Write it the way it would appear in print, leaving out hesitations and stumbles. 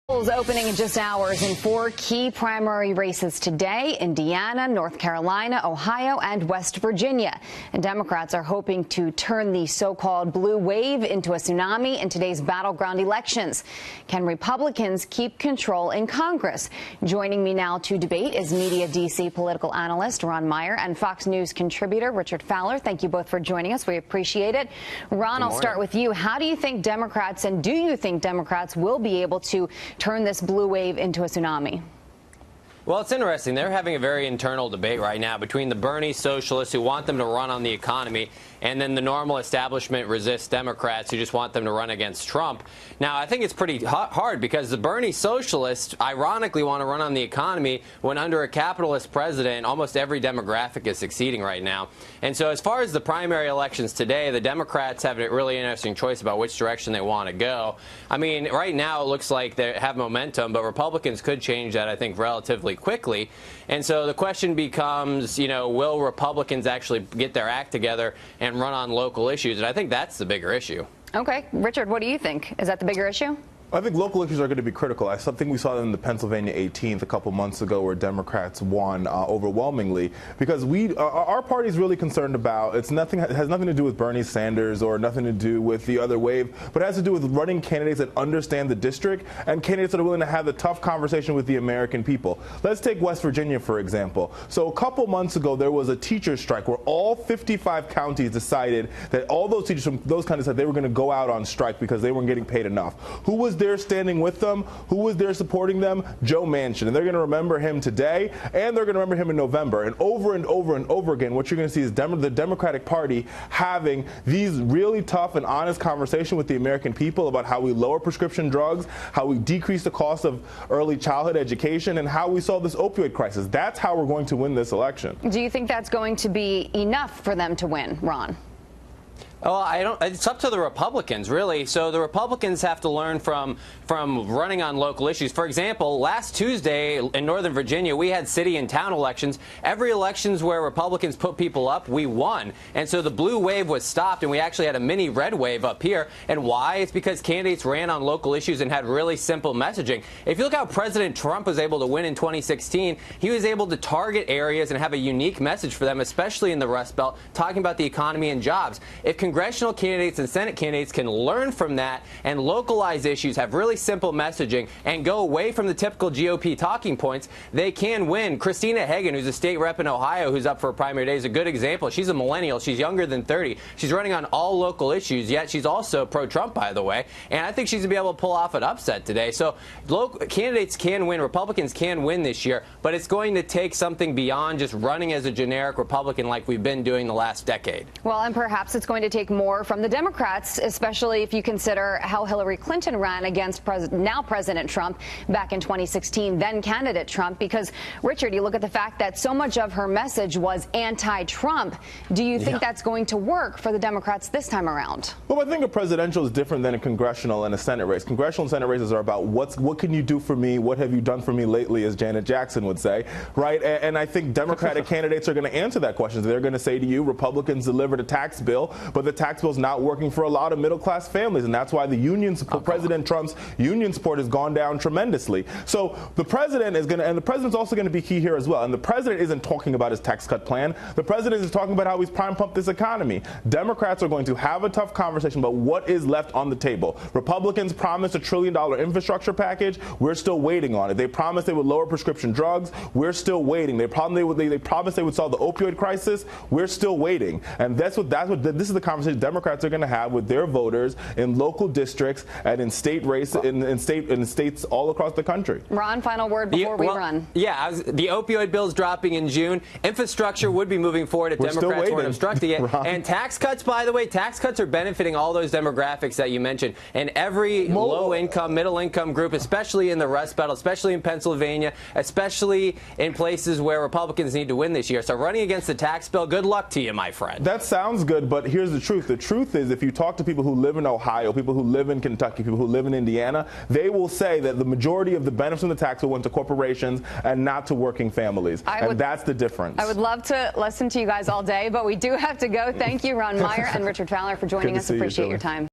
Polls opening in just hours in 4 key primary races today: Indiana, North Carolina, Ohio, and West Virginia. And Democrats are hoping to turn the so-called blue wave into a tsunami in today's battleground elections. Can Republicans keep control in Congress? Joining me now to debate is Media DC political analyst Ron Meyer and Fox News contributor Richard Fowler. Thank you both for joining us. We appreciate it. Ron, I'll start with you. How do you think Democrats, and do you think Democrats will be able to turn this blue wave into a tsunami? Well, it's interesting. They're having a very internal debate right now between the Bernie socialists who want them to run on the economy and then the normal establishment resist Democrats who just want them to run against Trump. Now, I think it's pretty hard because the Bernie socialists ironically want to run on the economy when under a capitalist president, almost every demographic is succeeding right now. And so as far as the primary elections today, the Democrats have a really interesting choice about which direction they want to go. I mean, right now it looks like they have momentum, but Republicans could change that, I think, relatively quickly. And so the question becomes, will Republicans actually get their act together and run on local issues? And I think that's the bigger issue. Okay. Richard, what do you think? Is that the bigger issue? I think local issues are going to be critical. I think we saw that in the Pennsylvania 18th a couple months ago where Democrats won overwhelmingly because our party is really concerned about has nothing to do with Bernie Sanders or nothing to do with the other wave, but it has to do with running candidates that understand the district and candidates that are willing to have the tough conversation with the American people. Let's take West Virginia, for example. So a couple months ago, there was a teacher strike where all 55 counties decided that all those teachers from those counties said they were going to go out on strike because they weren't getting paid enough. Who was there standing with them? Who was there supporting them? Joe Manchin. And they're going to remember him today, and they're going to remember him in November. And over and over and over again, what you're going to see is the Democratic Party having these really tough and honest conversations with the American people about how we lower prescription drugs, how we decrease the cost of early childhood education, and how we solve this opioid crisis. That's how we're going to win this election. Do you think that's going to be enough for them to win, Ron? Oh, it's up to the Republicans, really. So the Republicans have to learn from running on local issues. For example, last Tuesday in Northern Virginia, we had city and town elections. Every elections where Republicans put people up, we won. And so the blue wave was stopped, and we actually had a mini red wave up here. And why? It's because candidates ran on local issues and had really simple messaging. If you look how President Trump was able to win in 2016, he was able to target areas and have a unique message for them, especially in the Rust Belt, talking about the economy and jobs. If congressional candidates and Senate candidates can learn from that and localize issues, have really simple messaging, and go away from the typical GOP talking points, they can win. Christina Hagan, who's a state rep in Ohio who's up for a primary today, is a good example. She's a millennial. She's younger than 30. She's running on all local issues, yet she's also pro-Trump, by the way. And I think she's going to be able to pull off an upset today. So local candidates can win. Republicans can win this year, but it's going to take something beyond just running as a generic Republican like we've been doing the last decade. Well, and perhaps it's going to take more from the Democrats, especially if you consider how Hillary Clinton ran against now President Trump back in 2016, then candidate Trump. Because, Richard, you look at the fact that so much of her message was anti-Trump. Do you think that's going to work for the Democrats this time around? Well, I think a presidential is different than a congressional and a Senate race. Congressional and Senate races are about what can you do for me? What have you done for me lately, as Janet Jackson would say, right? And I think Democratic candidates are going to answer that question. They're going to say to you, Republicans delivered a tax bill, but the tax bill is not working for a lot of middle-class families, and that's why the union support, President Trump's union support has gone down tremendously. So the president is going to, and the president's also going to be key here as well. And the president isn't talking about his tax cut plan. The president is talking about how he's prime pump this economy. Democrats are going to have a tough conversation about what is left on the table. Republicans promised $1 trillion infrastructure package. We're still waiting on it. They promised they would lower prescription drugs. We're still waiting. They promised they would solve the opioid crisis. We're still waiting. And this is the conversation Democrats are going to have with their voters in local districts and in state races, in states all across the country. Ron, final word before we run. Yeah, the opioid bill is dropping in June. Infrastructure would be moving forward if Democrats weren't obstructing it. And tax cuts, by the way, tax cuts are benefiting all those demographics that you mentioned. And every low-income, middle-income group, especially in the Rust Belt, especially in Pennsylvania, especially in places where Republicans need to win this year. So running against the tax bill, good luck to you, my friend. That sounds good, but here's the truth. The truth is, if you talk to people who live in Ohio, people who live in Kentucky, people who live in Indiana, they will say that the majority of the benefits from the tax bill went to corporations and not to working families. And that's the difference. I would love to listen to you guys all day, but we do have to go. Thank you, Ron Meyer and Richard Fowler, for joining us. Appreciate your time.